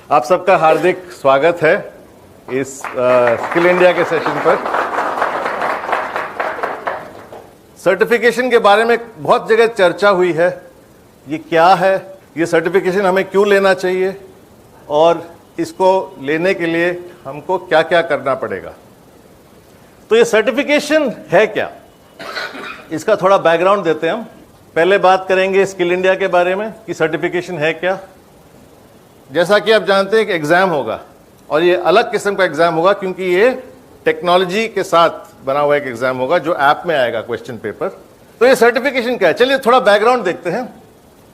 आप सबका हार्दिक स्वागत है इस स्किल इंडिया के सेशन पर। सर्टिफिकेशन के बारे में बहुत जगह चर्चा हुई है। ये क्या है, ये सर्टिफिकेशन हमें क्यों लेना चाहिए और इसको लेने के लिए हमको क्या क्या करना पड़ेगा। तो ये सर्टिफिकेशन है क्या, इसका थोड़ा बैकग्राउंड देते हैं हम। पहले बात करेंगे स्किल इंडिया के बारे में कि सर्टिफिकेशन है क्या। जैसा कि आप जानते हैं कि एग्जाम होगा और ये अलग किस्म का एग्जाम होगा क्योंकि ये टेक्नोलॉजी के साथ बना हुआ एक एग्जाम होगा जो ऐप में आएगा क्वेश्चन पेपर। तो ये सर्टिफिकेशन क्या है, चलिए थोड़ा बैकग्राउंड देखते हैं।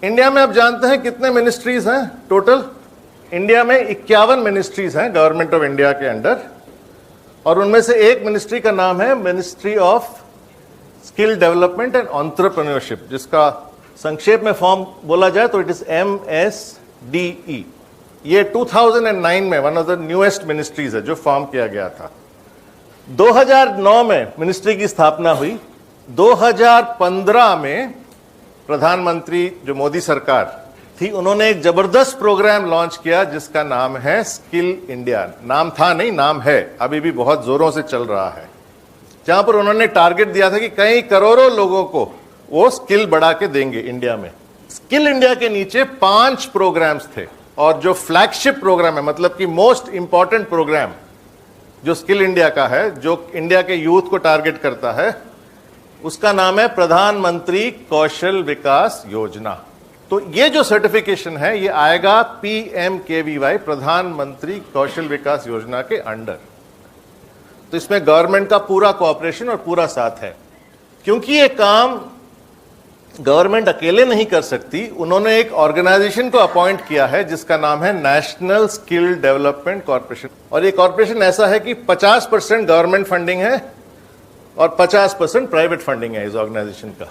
इंडिया में आप जानते हैं कितने मिनिस्ट्रीज हैं टोटल। इंडिया में 51 मिनिस्ट्रीज हैं गवर्नमेंट ऑफ इंडिया के अंडर, और उनमें से एक मिनिस्ट्री का नाम है ministry of skill development and entrepreneurship, जिसका संक्षेप में फॉर्म बोला जाए तो इट इज MSDE। ये 2009 में one of the newest ministries है जो फॉर्म किया गया था। 2009 में मिनिस्ट्री की स्थापना हुई। 2015 में प्रधानमंत्री जो मोदी सरकार थी, उन्होंने एक जबरदस्त प्रोग्राम लॉन्च किया जिसका नाम है स्किल इंडिया। नाम था नहीं, नाम है, अभी भी बहुत जोरों से चल रहा है, जहां पर उन्होंने टारगेट दिया था कि कई करोड़ों लोगों को वो स्किल बढ़ा के देंगे इंडिया में। स्किल इंडिया के नीचे 5 प्रोग्राम्स थे, और जो फ्लैगशिप प्रोग्राम है, मतलब कि मोस्ट इंपॉर्टेंट प्रोग्राम जो स्किल इंडिया का है, जो इंडिया के यूथ को टारगेट करता है, उसका नाम है प्रधानमंत्री कौशल विकास योजना। तो ये जो सर्टिफिकेशन है ये आएगा PMKVY, प्रधानमंत्री कौशल विकास योजना के अंडर। तो इसमें गवर्नमेंट का पूरा कोऑपरेशन और पूरा साथ है। क्योंकि ये काम गवर्नमेंट अकेले नहीं कर सकती, उन्होंने एक ऑर्गेनाइजेशन को अपॉइंट किया है जिसका नाम है नेशनल स्किल डेवलपमेंट कॉर्पोरेशन। और ये कॉर्पोरेशन ऐसा है कि 50% गवर्नमेंट फंडिंग है और 50% प्राइवेट फंडिंग है इस ऑर्गेनाइजेशन का।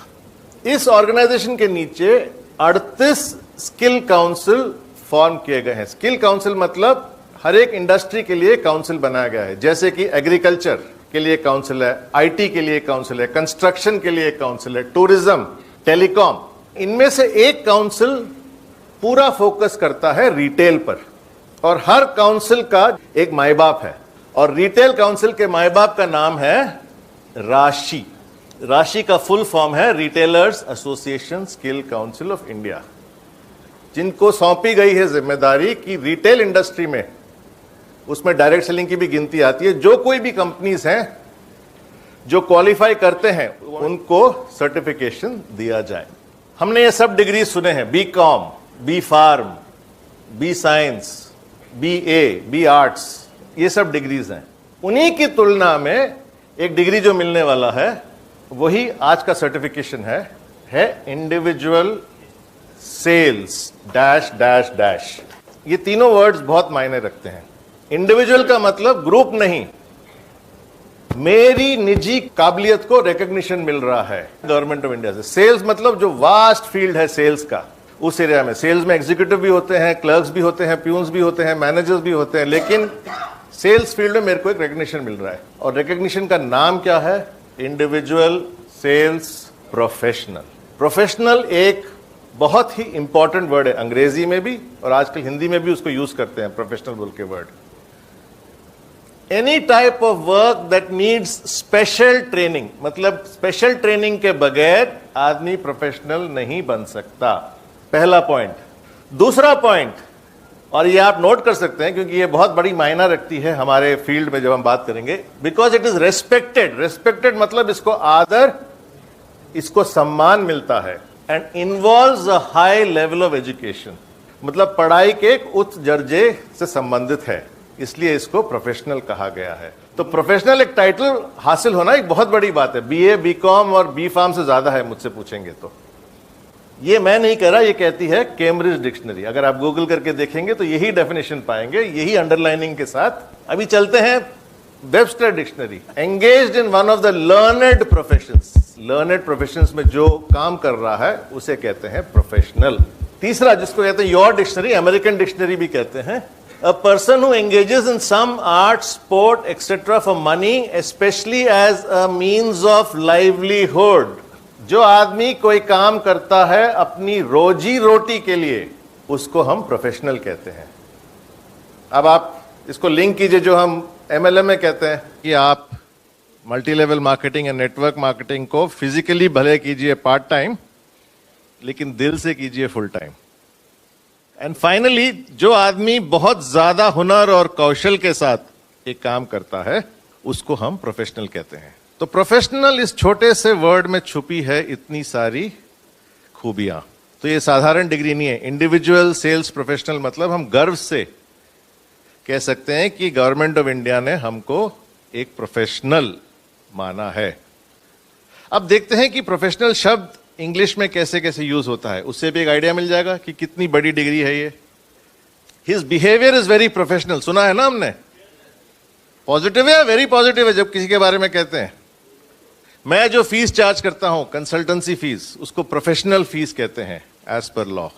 इस ऑर्गेनाइजेशन के नीचे 38 स्किल काउंसिल फॉर्म किए गए हैं। स्किल काउंसिल मतलब हर एक इंडस्ट्री के लिए काउंसिल बनाया गया है। जैसे कि एग्रीकल्चर के लिए काउंसिल है, IT के लिए काउंसिल है, कंस्ट्रक्शन के लिए काउंसिल है, टूरिज्म, टेलीकॉम। इनमें से एक काउंसिल पूरा फोकस करता है रिटेल पर, और हर काउंसिल का एक माई बाप है, और रिटेल काउंसिल के माई बाप का नाम है राशि। राशि का फुल फॉर्म है retailers association skill council of India, जिनको सौंपी गई है जिम्मेदारी कि रिटेल इंडस्ट्री में, उसमें डायरेक्ट सेलिंग की भी गिनती आती है, जो कोई भी कंपनीज हैं जो क्वालिफाई करते हैं उनको सर्टिफिकेशन दिया जाए। हमने ये सब डिग्री सुने हैं, BCom, B Pharm, B Science, BA, B Arts, ये सब डिग्रीज हैं। उन्हीं की तुलना में एक डिग्री जो मिलने वाला है वही आज का सर्टिफिकेशन है individual cells dash dash dash. ये तीनों वर्ड्स बहुत मायने रखते हैं। इंडिविजुअल का मतलब ग्रुप नहीं, मेरी निजी काबिलियत को रिकॉग्निशन मिल रहा है गवर्नमेंट ऑफ इंडिया से। सेल्स मतलब जो वास्ट फील्ड है सेल्स का, उस एरिया में सेल्स में एग्जीक्यूटिव भी होते हैं, क्लर्क्स भी होते हैं, प्यून्स भी होते हैं, मैनेजर्स भी होते हैं, लेकिन सेल्स फील्ड में मेरे को एक रिकॉग्निशन मिल रहा है। और रिकॉग्निशन का नाम क्या है? Individual sales professional. प्रोफेशनल एक बहुत ही इंपॉर्टेंट वर्ड है, अंग्रेजी में भी और आजकल हिंदी में भी उसको यूज करते हैं प्रोफेशनल बोल के word. Any type of work that needs special training, मतलब स्पेशल ट्रेनिंग के बगैर आदमी प्रोफेशनल नहीं बन सकता। पहला पॉइंट। दूसरा पॉइंट, और ये आप नोट कर सकते हैं क्योंकि ये बहुत बड़ी मायना रखती है हमारे फील्ड में जब हम बात करेंगे, because it is respected. Respected मतलब इसको आदर, इसको सम्मान मिलता है, and involves a high level of education, मतलब पढ़ाई के एक उच्च दर्जे से संबंधित है, इसलिए इसको प्रोफेशनल कहा गया है। तो प्रोफेशनल एक टाइटल हासिल होना एक बहुत बड़ी बात है। BA, BCom और B Pharm से ज्यादा है मुझसे पूछेंगे तो। ये मैं नहीं कह रहा, ये कहती है कैम्ब्रिज डिक्शनरी। अगर आप गूगल करके देखेंगे तो यही डेफिनेशन पाएंगे, यही अंडरलाइनिंग के साथ। अभी चलते हैं Webster dictionary. Engaged in one of the learned professions, learned professions में जो काम कर रहा है उसे कहते हैं प्रोफेशनल। तीसरा जिसको कहते हैं योर डिक्शनरी, अमेरिकन डिक्शनरी भी कहते हैं, a person who engages in some art, sport, etc. for money, especially as a means of livelihood. जो आदमी कोई काम करता है अपनी रोजी रोटी के लिए, उसको हम प्रोफेशनल कहते हैं। अब आप इसको लिंक कीजिए, जो हम MLM में कहते हैं कि आप मल्टी लेवल मार्केटिंग या नेटवर्क मार्केटिंग को फिजिकली भले कीजिए पार्ट टाइम, लेकिन दिल से कीजिए फुल टाइम। एंड फाइनली, जो आदमी बहुत ज्यादा हुनर और कौशल के साथ एक काम करता है उसको हम प्रोफेशनल कहते हैं। तो प्रोफेशनल इस छोटे से वर्ड में छुपी है इतनी सारी खूबियां। तो ये साधारण डिग्री नहीं है। इंडिविजुअल सेल्स प्रोफेशनल मतलब हम गर्व से कह सकते हैं कि गवर्नमेंट ऑफ इंडिया ने हमको एक प्रोफेशनल माना है। अब देखते हैं कि प्रोफेशनल शब्द इंग्लिश में कैसे कैसे यूज होता है, उससे भी एक आइडिया मिल जाएगा कि कितनी बड़ी डिग्री है ये। His behaviour is very professional, सुना है ना हमने? पॉजिटिव है, वेरी पॉजिटिव है जब किसी के बारे में कहते हैं। मैं जो फीस चार्ज करता हूं, कंसल्टेंसी फीस, उसको प्रोफेशनल फीस कहते हैं as per law.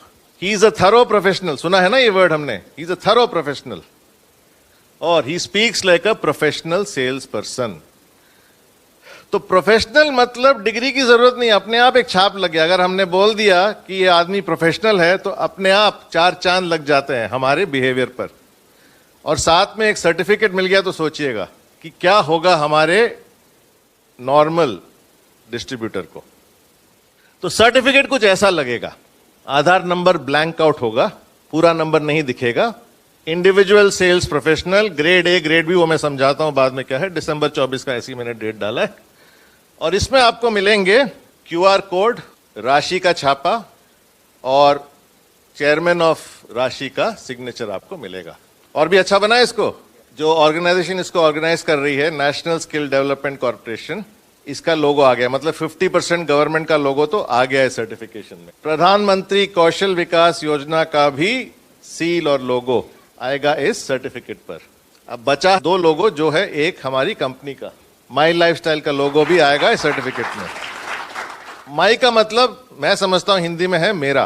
He is a thorough professional, सुना है ना ये वर्ड हमने? He is a thorough professional और he speaks like a professional sales person. तो प्रोफेशनल मतलब डिग्री की जरूरत नहीं, अपने आप एक छाप लग गया। अगर हमने बोल दिया कि ये आदमी प्रोफेशनल है तो अपने आप 4 चांद लग जाते हैं हमारे बिहेवियर पर, और साथ में एक सर्टिफिकेट मिल गया तो सोचिएगा कि क्या होगा हमारे नॉर्मल डिस्ट्रीब्यूटर को। तो सर्टिफिकेट कुछ ऐसा लगेगा, आधार नंबर ब्लैंक आउट होगा, पूरा नंबर नहीं दिखेगा। Individual sales professional, grade A grade B वो मैं समझाता हूं बाद में क्या है, दिसंबर 24 का ऐसी मैंने डेट डाला है। और इसमें आपको मिलेंगे QR कोड, राशि का छापा और चेयरमैन ऑफ राशि का सिग्नेचर आपको मिलेगा। और भी अच्छा बना है इसको, जो ऑर्गेनाइजेशन इसको ऑर्गेनाइज कर रही है, नेशनल स्किल डेवलपमेंट कॉर्पोरेशन, इसका लोगो आ गया, मतलब 50% गवर्नमेंट का लोगो तो आ गया है सर्टिफिकेशन में। प्रधानमंत्री कौशल विकास योजना का भी सील और लोगो आएगा इस सर्टिफिकेट पर। अब बचा 2 लोगो, जो है एक हमारी कंपनी का माई लाइफस्टाइल का लोगो भी आएगा इस सर्टिफिकेट में। माई का मतलब मैं समझता हूं हिंदी में है मेरा,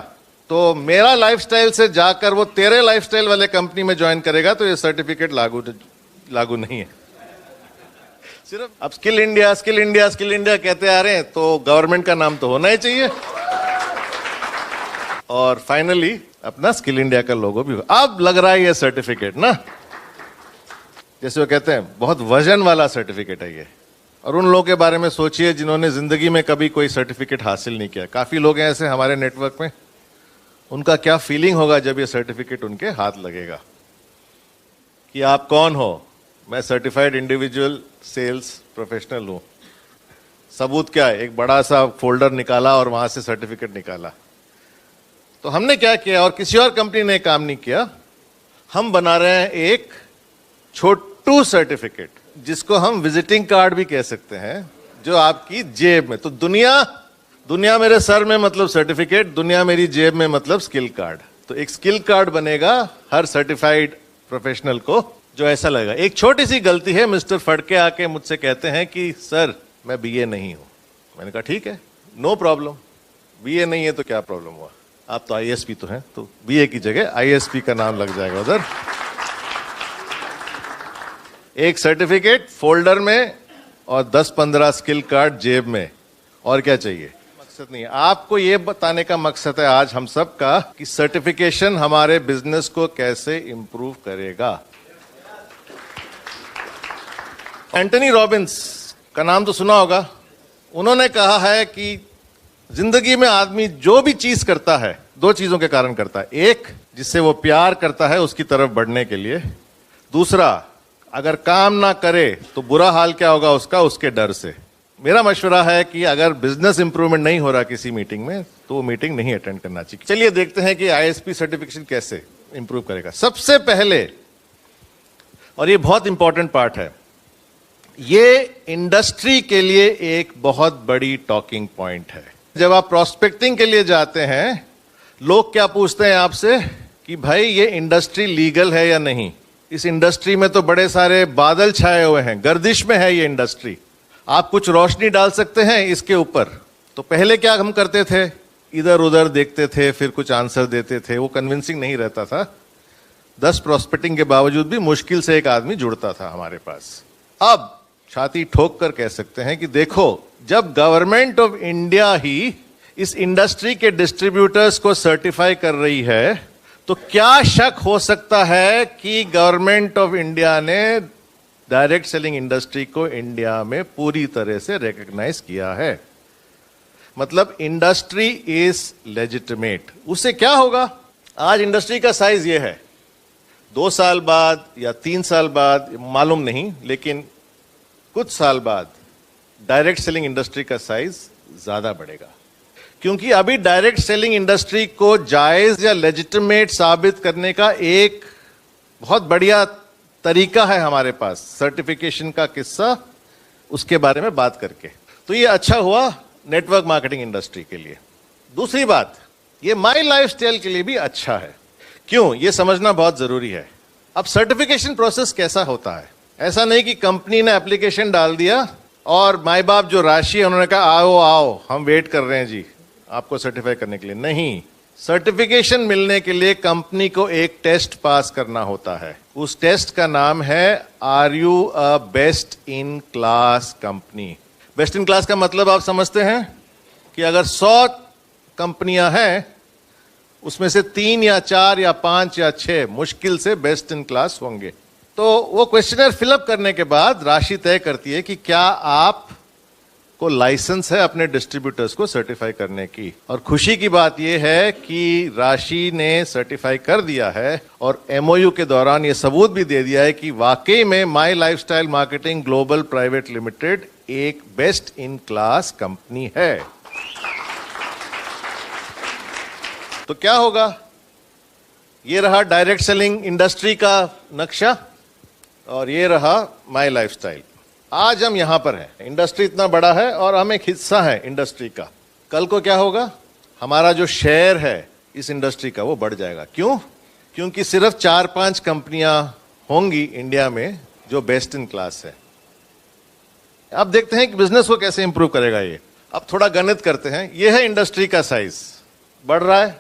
तो मेरा लाइफस्टाइल से जाकर वो तेरे लाइफस्टाइल वाले कंपनी में ज्वाइन करेगा तो ये सर्टिफिकेट लागू नहीं है। सिर्फ अब skill India skill India skill India कहते आ रहे हैं, तो गवर्नमेंट का नाम तो होना ही चाहिए। और फाइनली अपना स्किल इंडिया का लोगो भी अब लग रहा है ये सर्टिफिकेट ना, जैसे वो कहते हैं बहुत वजन वाला सर्टिफिकेट है ये। और उन लोगों के बारे में सोचिए जिन्होंने जिंदगी में कभी कोई सर्टिफिकेट हासिल नहीं किया। काफी लोग हैं ऐसे हमारे नेटवर्क में, उनका क्या फीलिंग होगा जब ये सर्टिफिकेट उनके हाथ लगेगा कि आप कौन हो। मैं सर्टिफाइड इंडिविजुअल सेल्स प्रोफेशनल हूं। सबूत क्या है, एक बड़ा सा फोल्डर निकाला और वहां से सर्टिफिकेट निकाला। तो हमने क्या किया, और किसी और कंपनी ने काम नहीं किया, हम बना रहे हैं एक छोटू सर्टिफिकेट जिसको हम विजिटिंग कार्ड भी कह सकते हैं, जो आपकी जेब में। तो दुनिया मेरे सर में मतलब सर्टिफिकेट, दुनिया मेरी जेब में मतलब स्किल कार्ड। तो एक स्किल कार्ड बनेगा हर सर्टिफाइड प्रोफेशनल को, जो ऐसा लगेगा। एक छोटी सी गलती है, मिस्टर फड़के आके मुझसे कहते हैं कि सर मैं BA नहीं हूं। मैंने कहा ठीक है, नो प्रॉब्लम, BA नहीं है तो क्या प्रॉब्लम हुआ, आप तो ISP तो हैं, तो BA की जगह ISP का नाम लग जाएगा उधर। एक सर्टिफिकेट फोल्डर में और 10-15 स्किल कार्ड जेब में, और क्या चाहिए? मकसद नहीं है। आपको यह बताने का मकसद है आज हम सब का कि सर्टिफिकेशन हमारे बिजनेस को कैसे इंप्रूव करेगा। एंटनी रॉबिन्स का नाम तो सुना होगा। उन्होंने कहा है कि जिंदगी में आदमी जो भी चीज करता है 2 चीजों के कारण करता है। एक, जिससे वो प्यार करता है उसकी तरफ बढ़ने के लिए। दूसरा, अगर काम ना करे तो बुरा हाल क्या होगा उसका, उसके डर से। मेरा मशवरा है कि अगर बिजनेस इंप्रूवमेंट नहीं हो रहा किसी मीटिंग में तो वो मीटिंग नहीं अटेंड करना चाहिए। चलिए देखते हैं कि ISP सर्टिफिकेशन कैसे इंप्रूव करेगा। सबसे पहले, और ये बहुत इंपॉर्टेंट पार्ट है, ये इंडस्ट्री के लिए एक बहुत बड़ी टॉकिंग पॉइंट है। जब आप प्रोस्पेक्टिंग के लिए जाते हैं, लोग क्या पूछते हैं आपसे कि भाई ये इंडस्ट्री लीगल है या नहीं। इस इंडस्ट्री में तो बड़े सारे बादल छाए हुए हैं, गर्दिश में है ये इंडस्ट्री, आप कुछ रोशनी डाल सकते हैं इसके ऊपर। तो पहले क्या हम करते थे, इधर उधर देखते थे, फिर कुछ आंसर देते थे, वो कन्विंसिंग नहीं रहता था। 10 प्रोस्पेक्टिंग के बावजूद भी मुश्किल से एक आदमी जुड़ता था हमारे पास। अब छाती ठोक कर कह सकते हैं कि देखो, जब गवर्नमेंट ऑफ इंडिया ही इस इंडस्ट्री के डिस्ट्रीब्यूटर्स को सर्टिफाई कर रही है तो क्या शक हो सकता है कि गवर्नमेंट ऑफ इंडिया ने डायरेक्ट सेलिंग इंडस्ट्री को इंडिया में पूरी तरह से रिकॉग्नाइज किया है? मतलब इंडस्ट्री इज लेजिटिमेट। उससे क्या होगा? आज इंडस्ट्री का साइज ये है, 2 साल बाद या 3 साल बाद मालूम नहीं, लेकिन कुछ साल बाद डायरेक्ट सेलिंग इंडस्ट्री का साइज ज्यादा बढ़ेगा, क्योंकि अभी डायरेक्ट सेलिंग इंडस्ट्री को जायज या लेजिटिमेट साबित करने का एक बहुत बढ़िया तरीका है हमारे पास, सर्टिफिकेशन का किस्सा, उसके बारे में बात करके। तो ये अच्छा हुआ नेटवर्क मार्केटिंग इंडस्ट्री के लिए। दूसरी बात, ये माई लाइफस्टाइल के लिए भी अच्छा है। क्यों? ये समझना बहुत जरूरी है। अब सर्टिफिकेशन प्रोसेस कैसा होता है? ऐसा नहीं कि कंपनी ने एप्लीकेशन डाल दिया और माई बाप जो राशि है उन्होंने कहा आओ आओ हम वेट कर रहे हैं जी आपको सर्टिफाई करने के लिए। नहीं, सर्टिफिकेशन मिलने के लिए कंपनी को एक टेस्ट पास करना होता है। उस टेस्ट का नाम है are you a best in class company. Best in class का मतलब आप समझते हैं कि अगर 100 कंपनियां हैं उसमें से 3 या 4 या 5 या 6 मुश्किल से बेस्ट इन क्लास होंगे। तो वो क्वेश्चनर फिलअप करने के बाद राशि तय करती है कि क्या आप को लाइसेंस है अपने डिस्ट्रीब्यूटर्स को सर्टिफाई करने की। और खुशी की बात यह है कि राशि ने सर्टिफाई कर दिया है और एमओयू के दौरान यह सबूत भी दे दिया है कि वाकई में My Lifestyle Marketing Global Private Limited एक बेस्ट इन क्लास कंपनी है। तो क्या होगा? ये रहा डायरेक्ट सेलिंग इंडस्ट्री का नक्शा और ये रहा माई लाइफस्टाइल। आज हम यहां पर हैं, इंडस्ट्री इतना बड़ा है और हम एक हिस्सा है इंडस्ट्री का। कल को क्या होगा? हमारा जो शेयर है इस इंडस्ट्री का वो बढ़ जाएगा। क्यों? क्योंकि सिर्फ 4-5 कंपनियां होंगी इंडिया में जो बेस्ट इन क्लास है। अब देखते हैं कि बिजनेस को कैसे इंप्रूव करेगा ये। अब थोड़ा गणित करते हैं। ये है इंडस्ट्री का साइज, बढ़ रहा है,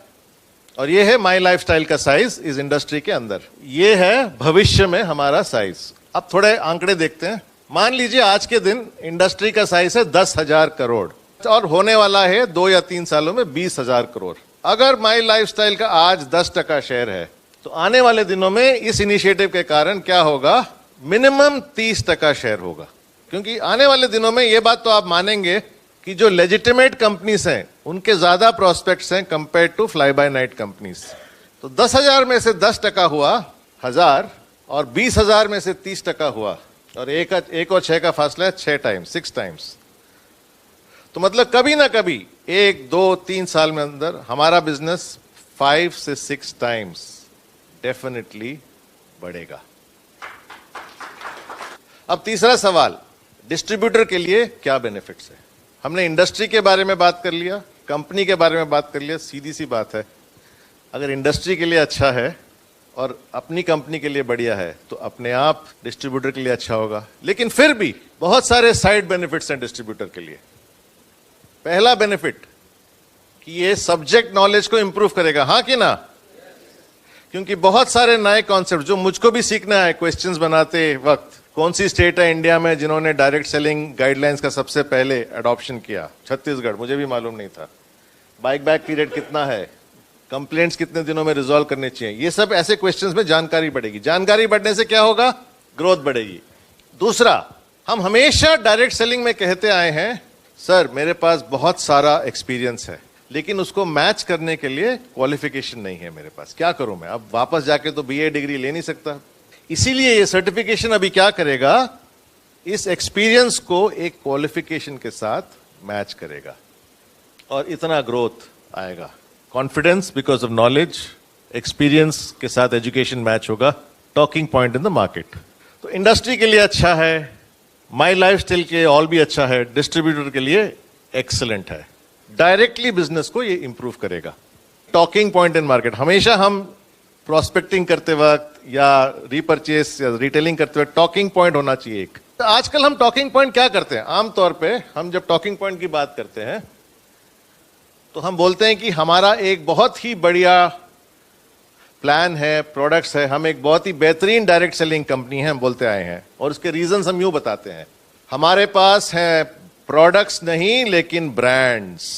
और ये है माई लाइफस्टाइल का साइज इस इंडस्ट्री के अंदर। ये है भविष्य में हमारा साइज। अब थोड़े आंकड़े देखते हैं। मान लीजिए आज के दिन इंडस्ट्री का साइज है 10,000 करोड़ और होने वाला है 2 या 3 सालों में 20,000 करोड़। अगर माई लाइफस्टाइल का आज 10% शेयर है तो आने वाले दिनों में इस इनिशिएटिव के कारण क्या होगा? मिनिमम 30% शेयर होगा। क्योंकि आने वाले दिनों में ये बात तो आप मानेंगे कि जो लेजिटिमेट कंपनीज हैं उनके ज्यादा प्रोस्पेक्ट्स हैं compare to fly by night companies. तो 10,000 में से 10% हुआ 1000 और 20,000 में से 30% हुआ, और एक और 6 का फासला है 6 टाइम्स 6 टाइम्स। तो मतलब कभी ना कभी 1, 2, 3 साल में अंदर हमारा बिजनेस 5 से 6 टाइम्स डेफिनेटली बढ़ेगा। अब तीसरा सवाल, डिस्ट्रीब्यूटर के लिए क्या बेनिफिट्स है? हमने इंडस्ट्री के बारे में बात कर लिया, कंपनी के बारे में बात कर लिया। सीधी सी बात है, अगर इंडस्ट्री के लिए अच्छा है और अपनी कंपनी के लिए बढ़िया है तो अपने आप डिस्ट्रीब्यूटर के लिए अच्छा होगा। लेकिन फिर भी बहुत सारे साइड बेनिफिट्स हैं डिस्ट्रीब्यूटर के लिए। पहला बेनिफिट कि ये सब्जेक्ट नॉलेज को इंप्रूव करेगा, हाँ कि ना? क्योंकि बहुत सारे नए कॉन्सेप्ट जो मुझको भी सीखना है क्वेश्चंस बनाते वक्त। कौन सी स्टेट है इंडिया में जिन्होंने डायरेक्ट सेलिंग गाइडलाइंस का सबसे पहले एडॉप्शन किया? छत्तीसगढ़, मुझे भी मालूम नहीं था। बाइक बैक पीरियड कितना है? कंप्लेंट्स कितने दिनों में रिजॉल्व करने चाहिए? ये सब ऐसे क्वेश्चंस में जानकारी बढ़ेगी। जानकारी बढ़ने से क्या होगा? ग्रोथ बढ़ेगी। दूसरा, हम हमेशा डायरेक्ट सेलिंग में कहते आए हैं सर मेरे पास बहुत सारा एक्सपीरियंस है लेकिन उसको मैच करने के लिए क्वालिफिकेशन नहीं है मेरे पास, क्या करूं मैं? अब वापस जाके तो बीए डिग्री ले नहीं सकता। इसीलिए ये सर्टिफिकेशन अभी क्या करेगा? इस एक्सपीरियंस को एक क्वालिफिकेशन के साथ मैच करेगा और इतना ग्रोथ आएगा। Confidence because of knowledge, experience के साथ एजुकेशन मैच होगा, talking point in the market. तो इंडस्ट्री के लिए अच्छा है, माई लाइफस्टाइल के ऑल भी अच्छा है, डिस्ट्रीब्यूटर के लिए एक्सीलेंट है। डायरेक्टली बिजनेस को ये इंप्रूव करेगा। टॉकिंग पॉइंट इन मार्केट, हमेशा हम प्रोस्पेक्टिंग करते वक्त या रीपरचेस या रिटेलिंग करते वक्त टॉकिंग पॉइंट होना चाहिए एक। तो आजकल हम टॉकिंग पॉइंट क्या करते हैं? आमतौर पे हम जब टॉकिंग पॉइंट की बात करते हैं तो हम बोलते हैं कि हमारा एक बहुत ही बढ़िया प्लान है, प्रोडक्ट्स है, हम एक बहुत ही बेहतरीन डायरेक्ट सेलिंग कंपनी है, हम बोलते आए हैं। और उसके रीजंस हम यूं बताते हैं, हमारे पास है प्रोडक्ट्स नहीं लेकिन ब्रांड्स।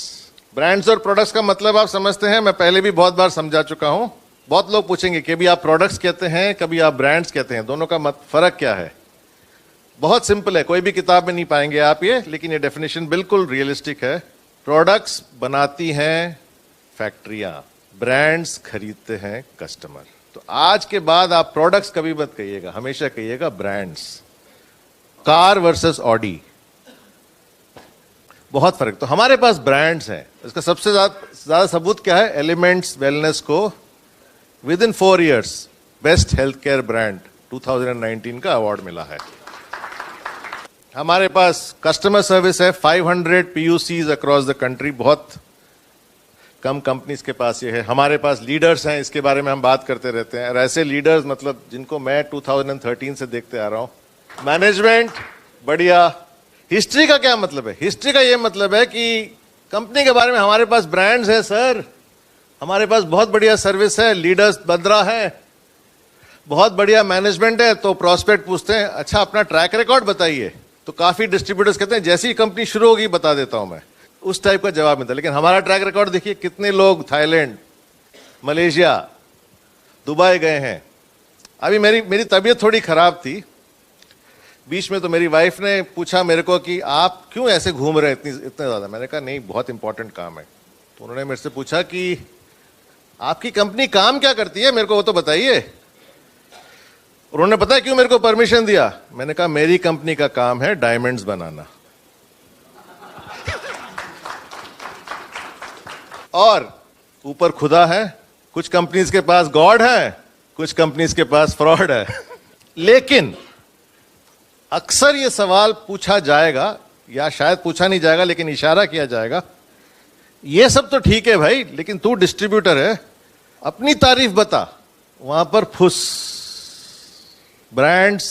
ब्रांड्स और प्रोडक्ट्स का मतलब आप समझते हैं, मैं पहले भी बहुत बार समझा चुका हूं। बहुत लोग पूछेंगे कि अभी आप प्रोडक्ट्स कहते हैं, कभी आप ब्रांड्स कहते हैं, दोनों का फर्क क्या है? बहुत सिंपल है, कोई भी किताब में नहीं पाएंगे आप ये, लेकिन ये डेफिनेशन बिल्कुल रियलिस्टिक है। प्रोडक्ट्स बनाती हैं फैक्ट्रियां, ब्रांड्स खरीदते हैं कस्टमर। तो आज के बाद आप प्रोडक्ट्स कभी मत कहिएगा, हमेशा कहिएगा ब्रांड्स। कार वर्सेस ऑडी, बहुत फर्क। तो हमारे पास ब्रांड्स हैं। इसका सबसे ज्यादा सबूत क्या है? एलिमेंट्स वेलनेस को with in 4 years best health care brand 2019 का अवार्ड मिला है। हमारे पास कस्टमर सर्विस है, 500 PUCs अक्रॉस द कंट्री, बहुत कम कंपनीज के पास ये है। हमारे पास लीडर्स हैं, इसके बारे में हम बात करते रहते हैं, और ऐसे लीडर्स मतलब जिनको मैं 2013 से देखते आ रहा हूं। मैनेजमेंट बढ़िया। हिस्ट्री का क्या मतलब है? हिस्ट्री का ये मतलब है कि कंपनी के बारे में हमारे पास ब्रांड्स है सर, हमारे पास बहुत बढ़िया सर्विस है, लीडर्स बदरा है, बहुत बढ़िया मैनेजमेंट है। तो प्रोस्पेक्ट पूछते हैं अच्छा अपना ट्रैक रिकॉर्ड बताइए, तो काफी डिस्ट्रीब्यूटर्स कहते हैं जैसी कंपनी शुरू होगी बता देता हूं मैं, उस टाइप का जवाब मिलता है। लेकिन हमारा ट्रैक रिकॉर्ड देखिए, कितने लोग थाईलैंड, मलेशिया, दुबई गए हैं। अभी मेरी तबीयत थोड़ी खराब थी बीच में, तो मेरी वाइफ ने पूछा मेरे को कि आप क्यों ऐसे घूम रहे हैं इतने ज्यादा। मैंने कहा नहीं, बहुत इंपॉर्टेंट काम है। तो उन्होंने मेरे से पूछा कि आपकी कंपनी काम क्या करती है, मेरे को वो तो बताइए। उन्होंने पता है क्यों मेरे को परमिशन दिया? मैंने कहा मेरी कंपनी का काम है डायमंड्स बनाना, और ऊपर खुदा है। कुछ कंपनीज के पास गॉड है, कुछ कंपनीज के पास फ्रॉड है। लेकिन अक्सर ये सवाल पूछा जाएगा, या शायद पूछा नहीं जाएगा लेकिन इशारा किया जाएगा, ये सब तो ठीक है भाई, लेकिन तू डिस्ट्रीब्यूटर है, अपनी तारीफ बता। वहां पर फुस। Brands,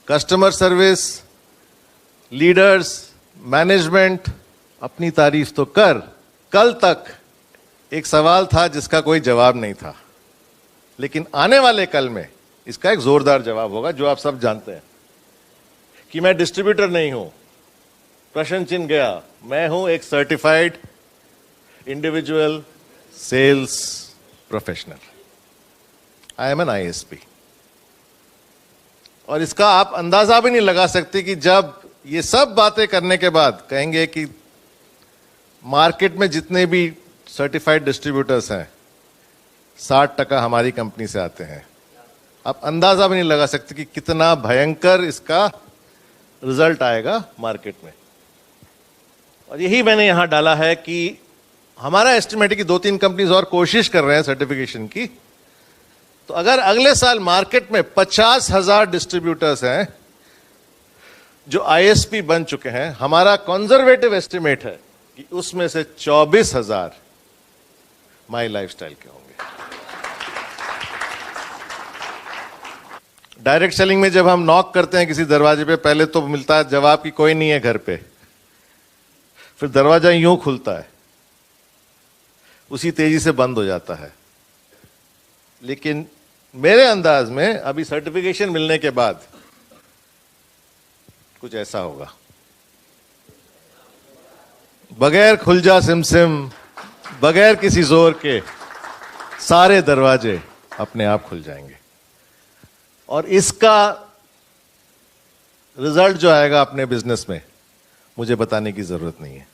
customer service, leaders, management, अपनी तारीफ तो कर। कल तक एक सवाल था जिसका कोई जवाब नहीं था, लेकिन आने वाले कल में इसका एक जोरदार जवाब होगा, जो आप सब जानते हैं कि मैं डिस्ट्रीब्यूटर नहीं हूं। प्रश्न चिन्ह गया। मैं हूं एक certified individual sales professional. I am an ISP। और इसका आप अंदाजा भी नहीं लगा सकते कि जब ये सब बातें करने के बाद कहेंगे कि मार्केट में जितने भी सर्टिफाइड डिस्ट्रीब्यूटर्स हैं 60% हमारी कंपनी से आते हैं। आप अंदाजा भी नहीं लगा सकते कि कितना भयंकर इसका रिजल्ट आएगा मार्केट में। और यही मैंने यहां डाला है कि हमारा एस्टिमेट है कि 2-3 कंपनीज और कोशिश कर रहे हैं सर्टिफिकेशन की। तो अगर अगले साल मार्केट में 50,000 डिस्ट्रीब्यूटर्स हैं जो ISP बन चुके हैं, हमारा कंजर्वेटिव एस्टिमेट है कि उसमें से 24,000 माई लाइफस्टाइल के होंगे। डायरेक्ट सेलिंग में जब हम नॉक करते हैं किसी दरवाजे पे, पहले तो मिलता है जवाब कि कोई नहीं है घर पे, फिर दरवाजा यूं खुलता है, उसी तेजी से बंद हो जाता है। लेकिन मेरे अंदाज में अभी सर्टिफिकेशन मिलने के बाद कुछ ऐसा होगा, बगैर खुलजा सिमसिम, बगैर किसी जोर के सारे दरवाजे अपने आप खुल जाएंगे। और इसका रिजल्ट जो आएगा अपने बिजनेस में, मुझे बताने की जरूरत नहीं है।